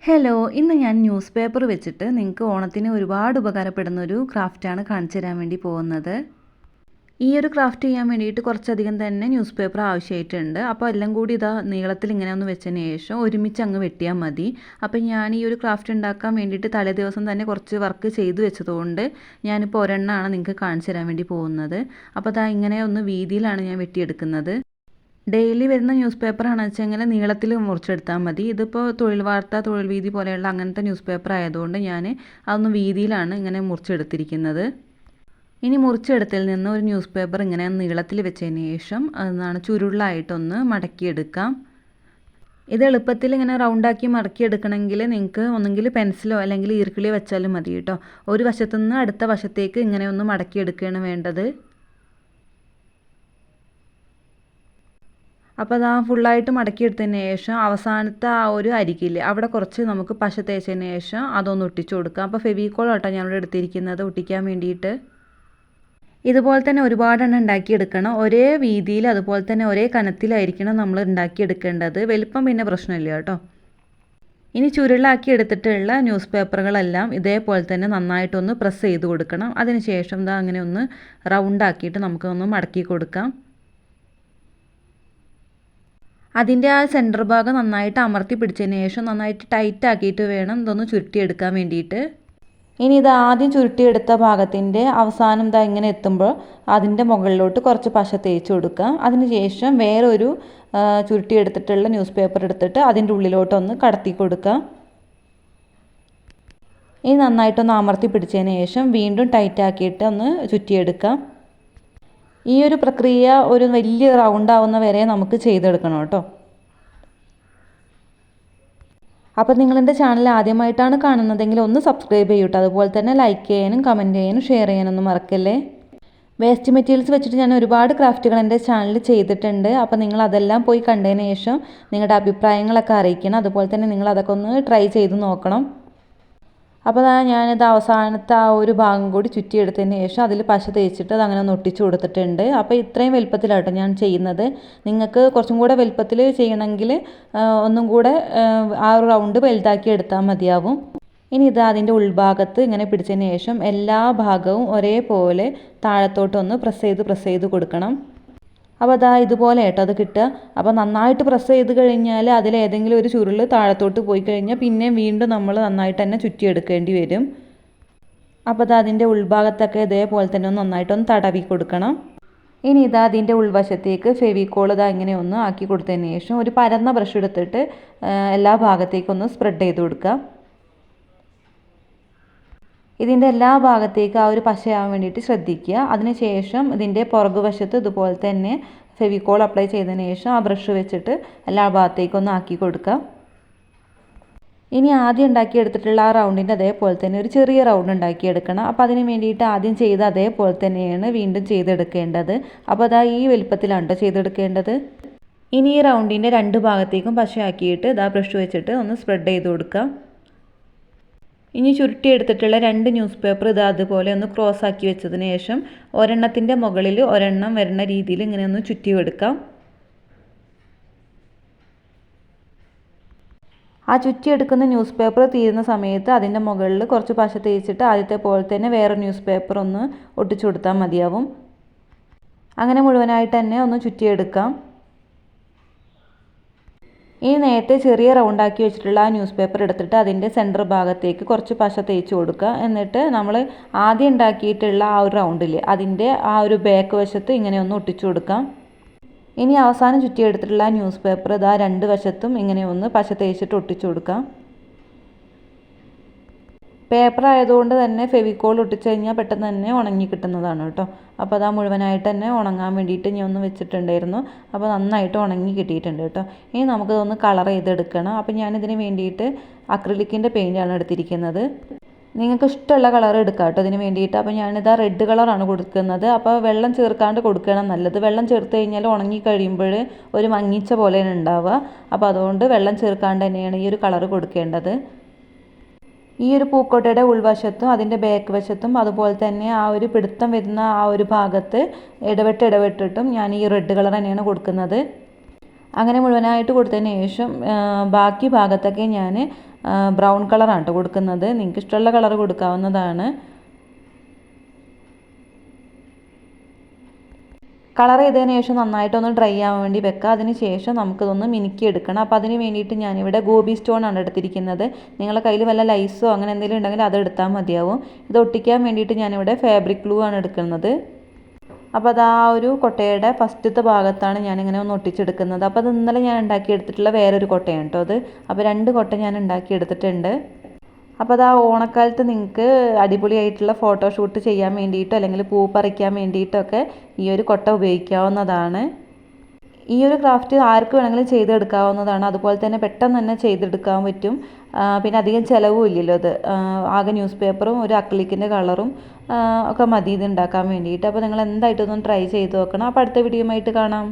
Hello, ഇന്ന് ഞാൻ news paper വെച്ചിട്ട് നിങ്ങൾക്ക് ഓണത്തിന് ഒരുപാട് ഉപകാരപ്പെടുന്ന ഒരു ക്രാഫ്റ്റാണ് കാണിച്ചു തരാൻ വേണ്ടി പോകുന്നത്. ഈ ഒരു ക്രാഫ്റ്റ് ചെയ്യാൻ വേണ്ടിയിട്ട് കുറച്ചധികം തന്നെ ന്യൂസ് പേപ്പർ ആവശ്യമായിട്ടുണ്ട്. അപ്പോൾ എല്ലാം കൂടി ഇതാ നീളത്തിൽ ഇങ്ങനെ ഒന്ന് വെച്ചതിന് ശേഷം ഒരുമിച്ച് അങ്ങ് വെട്ടിയാൽ മതി. അപ്പോൾ ഞാൻ ഈ ഒരു ക്രാഫ്റ്റ് ഉണ്ടാക്കാൻ വേണ്ടിയിട്ട് തലേ ദിവസം തന്നെ കുറച്ച് വർക്ക് ചെയ്തു വെച്ചതുകൊണ്ട് ഞാനിപ്പോൾ ഒരെണ്ണമാണ് നിങ്ങൾക്ക് കാണിച്ചു തരാൻ വേണ്ടി പോകുന്നത്. അപ്പോൾ അതാ ഇങ്ങനെ ഒന്ന് വീതിയിലാണ് ഞാൻ വെട്ടിയെടുക്കുന്നത്. ഡെയിലി വരുന്ന ന്യൂസ് പേപ്പറാണെന്ന് വെച്ചെങ്കിൽ നീളത്തിൽ മുറിച്ചെടുത്താൽ മതി. ഇതിപ്പോൾ തൊഴിൽ വാർത്ത, തൊഴിൽ വീതി പോലെയുള്ള അങ്ങനത്തെ ന്യൂസ് പേപ്പർ ആയതുകൊണ്ട് ഞാൻ അതൊന്ന് വീതിയിലാണ് ഇങ്ങനെ മുറിച്ചെടുത്തിരിക്കുന്നത്. ഇനി മുറിച്ചെടുത്തതിൽ നിന്ന് ഒരു ന്യൂസ് പേപ്പർ ഇങ്ങനെ നീളത്തിൽ വെച്ചതിന് ശേഷം അതാണ് ചുരുളായിട്ടൊന്ന് മടക്കിയെടുക്കാം. ഇത് എളുപ്പത്തിൽ ഇങ്ങനെ റൗണ്ടാക്കി മടക്കിയെടുക്കണമെങ്കിൽ നിങ്ങൾക്ക് ഒന്നെങ്കിൽ പെൻസിലോ അല്ലെങ്കിൽ ഈർക്കിളിയോ വെച്ചാലും മതി കേട്ടോ. ഒരു വശത്തുനിന്ന് അടുത്ത വശത്തേക്ക് ഇങ്ങനെ ഒന്ന് മടക്കിയെടുക്കുകയാണ് വേണ്ടത്. അപ്പോൾ അത് ഫുള്ളായിട്ട് മടക്കിയെടുത്തതിന് ശേഷം അവസാനത്തെ ആ ഒരു അരികിൽ അവിടെ കുറച്ച് നമുക്ക് പശ തേച്ചതിന് ശേഷം അതൊന്ന് ഒട്ടിച്ചു കൊടുക്കാം. അപ്പോൾ ഫെവിക്കോൾ ആട്ടോ ഞാനിവിടെ എടുത്തിരിക്കുന്നത് ഒട്ടിക്കാൻ വേണ്ടിയിട്ട്. ഇതുപോലെ തന്നെ ഒരുപാടെണ്ണം ഉണ്ടാക്കിയെടുക്കണം. ഒരേ വീതിയിൽ അതുപോലെ തന്നെ ഒരേ കനത്തിലായിരിക്കണം നമ്മൾ ഉണ്ടാക്കിയെടുക്കേണ്ടത്. വലിപ്പം പിന്നെ പ്രശ്നമില്ല കേട്ടോ. ഇനി ചുരുളാക്കി എടുത്തിട്ടുള്ള ന്യൂസ് പേപ്പറുകളെല്ലാം ഇതേപോലെ തന്നെ നന്നായിട്ടൊന്ന് പ്രസ് ചെയ്ത് കൊടുക്കണം. അതിന് ശേഷം ഇതാ അങ്ങനെ ഒന്ന് റൗണ്ടാക്കിയിട്ട് നമുക്കൊന്ന് മടക്കി കൊടുക്കാം. അതിൻ്റെ ആ സെൻറ്റർ ഭാഗം നന്നായിട്ട് അമർത്തി പിടിച്ചതിന് ശേഷം നന്നായിട്ട് ടൈറ്റ് ആക്കിയിട്ട് വേണം ഇതൊന്ന് ചുരുട്ടിയെടുക്കാൻ വേണ്ടിയിട്ട്. ഇനി ഇത് ആദ്യം ചുരുട്ടിയെടുത്ത ഭാഗത്തിൻ്റെ അവസാനം ഇതാ ഇങ്ങനെ എത്തുമ്പോൾ അതിൻ്റെ മുകളിലോട്ട് കുറച്ച് പശ തേച്ച് കൊടുക്കുക. അതിന് ശേഷം വേറൊരു ചുരുട്ടിയെടുത്തിട്ടുള്ള ന്യൂസ് പേപ്പർ എടുത്തിട്ട് അതിൻ്റെ ഉള്ളിലോട്ടൊന്ന് കടത്തി കൊടുക്കുക. ഇനി നന്നായിട്ടൊന്ന് അമർത്തി പിടിച്ചതിന് ശേഷം വീണ്ടും ടൈറ്റ് ആക്കിയിട്ട് ഒന്ന് ചുറ്റിയെടുക്കാം. ഈ ഒരു പ്രക്രിയ ഒരു വലിയ റൗണ്ട് ആവുന്ന വരെ നമുക്ക് ചെയ്തെടുക്കണം കേട്ടോ. അപ്പോൾ നിങ്ങളെൻ്റെ ചാനൽ ആദ്യമായിട്ടാണ് കാണുന്നതെങ്കിൽ ഒന്ന് സബ്സ്ക്രൈബ് ചെയ്യൂട്ടോ. അതുപോലെ തന്നെ ലൈക്ക് ചെയ്യാനും കമൻറ്റ് ചെയ്യാനും ഷെയർ ചെയ്യാനൊന്നും മറക്കല്ലേ. വേസ്റ്റ് മെറ്റീരിയൽസ് വെച്ചിട്ട് ഞാൻ ഒരുപാട് ക്രാഫ്റ്റുകൾ എൻ്റെ ചാനലിൽ ചെയ്തിട്ടുണ്ട്. അപ്പോൾ നിങ്ങൾ അതെല്ലാം പോയി കണ്ടതിന് ശേഷം നിങ്ങളുടെ അഭിപ്രായങ്ങളൊക്കെ അറിയിക്കണം. അതുപോലെ തന്നെ നിങ്ങൾ അതൊക്കെ ഒന്ന് ട്രൈ ചെയ്ത് നോക്കണം. അപ്പോൾ ഞാനിത് അവസാനത്തെ ആ ഒരു ഭാഗം കൂടി ചുറ്റിയെടുത്തതിന് ശേഷം അതിൽ പശ തേച്ചിട്ട് അത് അങ്ങനെ ഒന്ന് ഒട്ടിച്ചു കൊടുത്തിട്ടുണ്ട്. അപ്പോൾ ഇത്രയും വലുപ്പത്തിലാട്ടോ ഞാൻ ചെയ്യുന്നത്. നിങ്ങൾക്ക് കുറച്ചും കൂടെ വലുപ്പത്തിൽ ചെയ്യണമെങ്കിൽ ഒന്നും കൂടെ ആ ഒരു റൗണ്ട് വലുതാക്കി എടുത്താൽ മതിയാവും. ഇനി ഇത് അതിൻ്റെ ഉൾഭാഗത്ത് ഇങ്ങനെ പിടിച്ചതിന് ശേഷം എല്ലാ ഭാഗവും ഒരേപോലെ താഴത്തോട്ടൊന്ന് പ്രസ് ചെയ്ത് കൊടുക്കണം. അപ്പോൾ അതാ ഇതുപോലെ കേട്ടോ അത് കിട്ടുക. അപ്പോൾ നന്നായിട്ട് പ്രസ് ചെയ്ത് കഴിഞ്ഞാൽ അതിലേതെങ്കിലും ഒരു ചുരുൾ താഴത്തോട്ട് പോയി കഴിഞ്ഞാൽ പിന്നെ വീണ്ടും നമ്മൾ നന്നായിട്ട് തന്നെ ചുറ്റിയെടുക്കേണ്ടി വരും. അപ്പോൾ അത് അതിൻ്റെ ഉൾഭാഗത്തൊക്കെ ഇതേപോലെ തന്നെ ഒന്ന് നന്നായിട്ടൊന്ന് തടവി കൊടുക്കണം. ഇനി ഇതാ അതിൻ്റെ ഉൾവശത്തേക്ക് ഫെവിക്കോൾ ഇതാ ഇങ്ങനെ ഒന്ന് ആക്കി കൊടുത്തതിന് ശേഷം ഒരു പരന്ന ബ്രഷ് എടുത്തിട്ട് എല്ലാ ഭാഗത്തേക്കൊന്ന് സ്പ്രെഡ് ചെയ്ത് കൊടുക്കുക. ഇതിൻ്റെ എല്ലാ ഭാഗത്തേക്കും ആ ഒരു പശയാവാൻ വേണ്ടിയിട്ട് ശ്രദ്ധിക്കുക. അതിനുശേഷം ഇതിൻ്റെ പുറകുവശത്ത് ഇതുപോലെ തന്നെ ഫെവിക്കോൾ അപ്ലൈ ചെയ്തതിന് ശേഷം ആ ബ്രഷ് വെച്ചിട്ട് എല്ലാ ഭാഗത്തേക്കും ഒന്ന് ആക്കി കൊടുക്കുക. ഇനി ആദ്യം ഉണ്ടാക്കിയെടുത്തിട്ടുള്ള ആ റൗണ്ടിൻ്റെ അതേപോലെ തന്നെ ഒരു ചെറിയ റൗണ്ട് ഉണ്ടാക്കിയെടുക്കണം. അപ്പോൾ അതിന് വേണ്ടിയിട്ട് ആദ്യം ചെയ്ത അതേപോലെ തന്നെയാണ് വീണ്ടും ചെയ്തെടുക്കേണ്ടത്. അപ്പോൾ അതാ ഈ വലുപ്പത്തിലാണ് കേട്ടോ ചെയ്തെടുക്കേണ്ടത്. ഇനി ഈ റൗണ്ടിൻ്റെ രണ്ട് ഭാഗത്തേക്കും പശയാക്കിയിട്ട് ഇതാ ബ്രഷ് വെച്ചിട്ട് ഒന്ന് സ്പ്രെഡ് ചെയ്ത് കൊടുക്കുക. ഇനി ചുരുട്ടിയെടുത്തിട്ടുള്ള രണ്ട് ന്യൂസ് പേപ്പർ ഇത് അതുപോലെ ഒന്ന് ക്രോസ് ആക്കി വെച്ചതിന് ശേഷം ഒരെണ്ണത്തിൻ്റെ മുകളിൽ ഒരെണ്ണം വരുന്ന രീതിയിൽ ഇങ്ങനെ ഒന്ന് ചുറ്റിയെടുക്കാം. ആ ചുറ്റിയെടുക്കുന്ന ന്യൂസ് പേപ്പർ തീരുന്ന സമയത്ത് അതിൻ്റെ മുകളിൽ കുറച്ച് പശ തേച്ചിട്ട് ആദ്യത്തെ പോലെ തന്നെ വേറെ ന്യൂസ് പേപ്പർ ഒന്ന് ഒട്ടിച്ചു കൊടുത്താൽ മതിയാവും. അങ്ങനെ മുഴുവനായിട്ട് തന്നെ ഒന്ന് ചുറ്റിയെടുക്കാം. ഇനി നേരത്തെ ചെറിയ റൗണ്ടാക്കി വെച്ചിട്ടുള്ള ആ ന്യൂസ് പേപ്പർ എടുത്തിട്ട് അതിൻ്റെ സെൻറ്റർ ഭാഗത്തേക്ക് കുറച്ച് പശ തേച്ച് കൊടുക്കുക. എന്നിട്ട് നമ്മൾ ആദ്യം ഉണ്ടാക്കിയിട്ടുള്ള ആ ഒരു റൗണ്ടിൽ അതിൻ്റെ ആ ഒരു ബാക്ക് വശത്ത് ഇങ്ങനെ ഒന്ന് ഒട്ടിച്ചു കൊടുക്കാം. ഇനി അവസാനം ചുറ്റിയെടുത്തിട്ടുള്ള ന്യൂസ് പേപ്പർ ഇതാ രണ്ട് വശത്തും ഇങ്ങനെ ഒന്ന് പശ തേച്ചിട്ട് ഒട്ടിച്ചു കൊടുക്കാം. പേപ്പർ ആയതുകൊണ്ട് തന്നെ ഫെവിക്കോൾ ഒട്ടിച്ച് കഴിഞ്ഞാൽ പെട്ടെന്ന് തന്നെ ഉണങ്ങി കിട്ടുന്നതാണ് കേട്ടോ. അപ്പോൾ അതാ മുഴുവനായിട്ട് തന്നെ ഉണങ്ങാൻ വേണ്ടിയിട്ട് ഞാൻ ഒന്ന് വെച്ചിട്ടുണ്ടായിരുന്നു. അപ്പോൾ നന്നായിട്ട് ഉണങ്ങി കിട്ടിയിട്ടുണ്ട് കേട്ടോ. ഇനി നമുക്കിതൊന്ന് കളർ ചെയ്തെടുക്കണം. അപ്പോൾ ഞാനിതിന് വേണ്ടിയിട്ട് അക്രിലിക്കിൻ്റെ പെയിൻ്റാണ് എടുത്തിരിക്കുന്നത്. നിങ്ങൾക്ക് ഇഷ്ടമുള്ള കളർ എടുക്കാം കേട്ടോ ഇതിന് വേണ്ടിയിട്ട്. അപ്പോൾ ഞാനിതാ റെഡ് കളറാണ് കൊടുക്കുന്നത്. അപ്പോൾ വെള്ളം ചേർക്കാണ്ട് കൊടുക്കണം നല്ലത്. വെള്ളം ചേർത്ത് കഴിഞ്ഞാൽ ഉണങ്ങി കഴിയുമ്പോൾ ഒരു മങ്ങിച്ച പോലെയാണ് ഉണ്ടാവുക. അപ്പോൾ അതുകൊണ്ട് വെള്ളം ചേർക്കാണ്ട് തന്നെയാണ് ഈ ഒരു കളർ കൊടുക്കേണ്ടത്. ഈ ഒരു പൂക്കോട്ടയുടെ ഉൾവശത്തും അതിൻ്റെ ബാക്ക് വശത്തും അതുപോലെ തന്നെ ആ ഒരു പിടുത്തം വരുന്ന ആ ഒരു ഭാഗത്ത് ഇടവിട്ടിട്ടും ഞാൻ ഈ റെഡ് കളർ തന്നെയാണ് കൊടുക്കുന്നത്. അങ്ങനെ മുഴുവനായിട്ട് കൊടുത്തതിന് ശേഷം ബാക്കി ഭാഗത്തൊക്കെ ഞാൻ ബ്രൗൺ കളറാണ് കേട്ടോ കൊടുക്കുന്നത്. നിങ്ങൾക്ക് ഇഷ്ടമുള്ള കളർ കൊടുക്കാവുന്നതാണ്. കളർ ചെയ്തതിന് ശേഷം നന്നായിട്ടൊന്ന് ഡ്രൈ ആവാൻ വേണ്ടി വെക്കുക. അതിന് ശേഷം നമുക്കിതൊന്ന് മിനുക്കി എടുക്കണം. അപ്പോൾ അതിന് വേണ്ടിയിട്ട് ഞാനിവിടെ ഗോബി സ്റ്റോൺ ആണ് എടുത്തിരിക്കുന്നത്. നിങ്ങളുടെ കയ്യിൽ വല്ല ലൈസോ അങ്ങനെ എന്തെങ്കിലും ഉണ്ടെങ്കിൽ അത് എടുത്താൽ മതിയാവും. ഇത് ഒട്ടിക്കാൻ വേണ്ടിയിട്ട് ഞാനിവിടെ ഫാബ്രിക് ഗ്ലൂ ആണ് എടുക്കുന്നത്. അപ്പോൾ അത് ആ ഒരു കൊട്ടയുടെ ഫസ്റ്റത്തെ ഭാഗത്താണ് ഞാനിങ്ങനെ ഒന്ന് ഒട്ടിച്ചെടുക്കുന്നത്. അപ്പോൾ അത് ഇന്നലെ ഞാൻ ഉണ്ടാക്കിയെടുത്തിട്ടുള്ള വേറൊരു കൊട്ടയാണ് കേട്ടോ അത്. അപ്പോൾ 2 കൊട്ട ഞാൻ ഉണ്ടാക്കിയെടുത്തിട്ടുണ്ട്. അപ്പോൾ അത് ആ ഓണക്കാലത്ത് നിങ്ങൾക്ക് അടിപൊളിയായിട്ടുള്ള ഫോട്ടോഷൂട്ട് ചെയ്യാൻ വേണ്ടിയിട്ടോ അല്ലെങ്കിൽ പൂ പറിക്കാൻ വേണ്ടിയിട്ടൊക്കെ ഈ ഒരു കൊട്ട ഉപയോഗിക്കാവുന്നതാണ്. ഈ ഒരു ക്രാഫ്റ്റ് ആർക്ക് വേണമെങ്കിലും ചെയ്തെടുക്കാവുന്നതാണ്. അതുപോലെ തന്നെ പെട്ടെന്ന് തന്നെ ചെയ്തെടുക്കാൻ പറ്റും. പിന്നെ അധികം ചിലവും ഇല്ലല്ലോ അത്. ആകെ ന്യൂസ് പേപ്പറും ഒരു അക്രിലിക്കിൻ്റെ കളറും ഒക്കെ മതി ഇത് ഉണ്ടാക്കാൻ വേണ്ടിയിട്ട്. അപ്പോൾ നിങ്ങൾ എന്തായിട്ടൊന്നും ട്രൈ ചെയ്ത് നോക്കണം. അപ്പോൾ അടുത്ത വീഡിയോ ആയിട്ട് കാണാം.